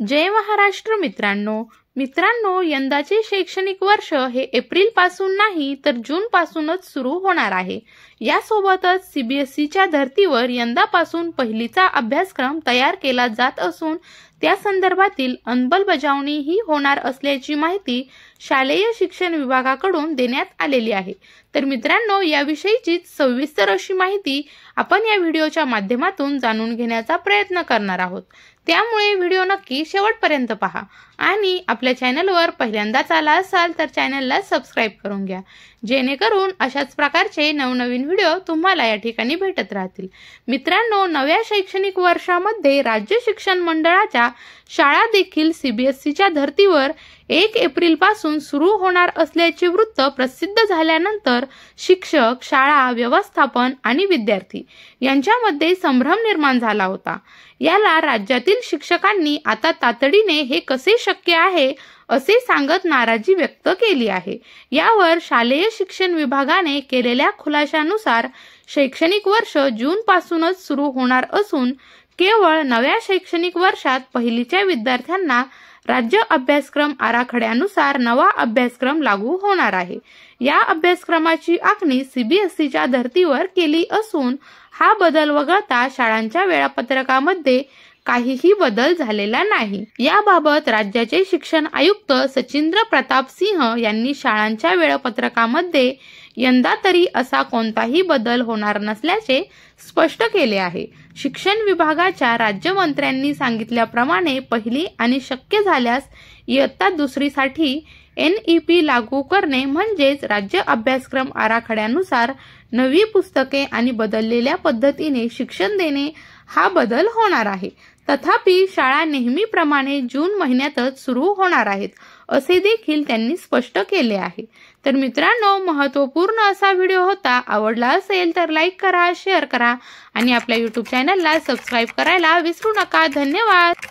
जय महाराष्ट्र मित्रांनो, यंदाचे शैक्षणिक वर्ष हे एप्रिल पासून नाही तर जून पासूनच सुरू होणार आहे। यासोबतच सीबीएसईच्या धर्तीवर यंदापासून पहिलीचा अभ्यासक्रम तयार केला जात असून त्या संदर्भातील अंमलबजावणी ही होणार असल्याची माहिती शालेय शिक्षण विभागाकडून देण्यात आलेली आहे। तर मित्रांनो, याविषयीची सविस्तर अशी माहिती आपण या व्हिडिओच्या माध्यमातून जाणून घेण्याचा प्रयत्न करणार आहोत। त्यामुळे व्हिडिओ नक्की शेवटपर्यंत पहा आणि आपल्या चॅनलवर पहिल्यांदाच आला असाल तर चॅनलला सबस्क्राइब करून घ्या, जेणेकरून अशाच प्रकारचे नवनवीन व्हिडिओ तुम्हाला या ठिकाणी भेटत राहतील। मित्रांनो, नव्या शैक्षणिक वर्षामध्ये राज्य शिक्षण मंडळाच्या शाळा देखील सीबीएसईच्या धर्तीवर 1 एप्रिल पासून सुरू होणार असल्याचे वृत्त प्रसिद्ध झाल्यानंतर शिक्षक, शाळा व्यवस्थापन आणि विद्यार्थी यांच्यामध्ये संभ्रम निर्माण झाला होता। याला राज्यातील शिक्षकांनी आता तातडीने हे कसे शक्य आहे असे सांगत नाराजी व्यक्त केली आहे। यावर शालेय शिक्षण विभागाने केलेल्या खुलाशानुसार शैक्षणिक वर्ष जून पासूनच सुरू होणार असून केवळ नव्या शैक्षणिक वर्षात पहिलीच्या विद्यार्थ्यांना राज्य अभ्यासक्रम आराखड्यानुसार नवा अभ्यासक्रम लागू होणार आहे। या अभ्यासक्रमाची आखणी सीबीएसईच्या धर्तीवर केली असून हा बदल वगळता शाळांच्या वेळापत्रकामध्ये काहीही बदल झालेला नाही। याबाबत राज्याचे शिक्षण आयुक्त सचिंद्र प्रताप सिंह यांनी शाळांच्या वेळापत्रकामध्ये यंदा तरी असा कोणताही बदल होणार नसल्याचे स्पष्ट केले आहे। शिक्षण विभागाच्या राज्यमंत्र्यांनी सांगितल्याप्रमाणे पहिली आणि शक्य झाल्यास इयत्ता दुसरीसाठी NEP लागू करणे म्हणजेच राज्य अभ्यासक्रम आराखड्यानुसार नवी पुस्तके आणि बदललेल्या पद्धतीने शिक्षण देणे हा बदल होणार आहे। तथापि शाळा नेहमीप्रमाणे जून महिन्यातच सुरू होणार आहेत असे देखील त्यांनी स्पष्ट केले आहे। तर मित्रांनो, महत्त्वपूर्ण असा व्हिडिओ होता। आवडला असेल तर लाईक करा, शेअर करा आणि आपल्या YouTube चॅनलला सबस्क्राइब करायला विसरू नका। धन्यवाद।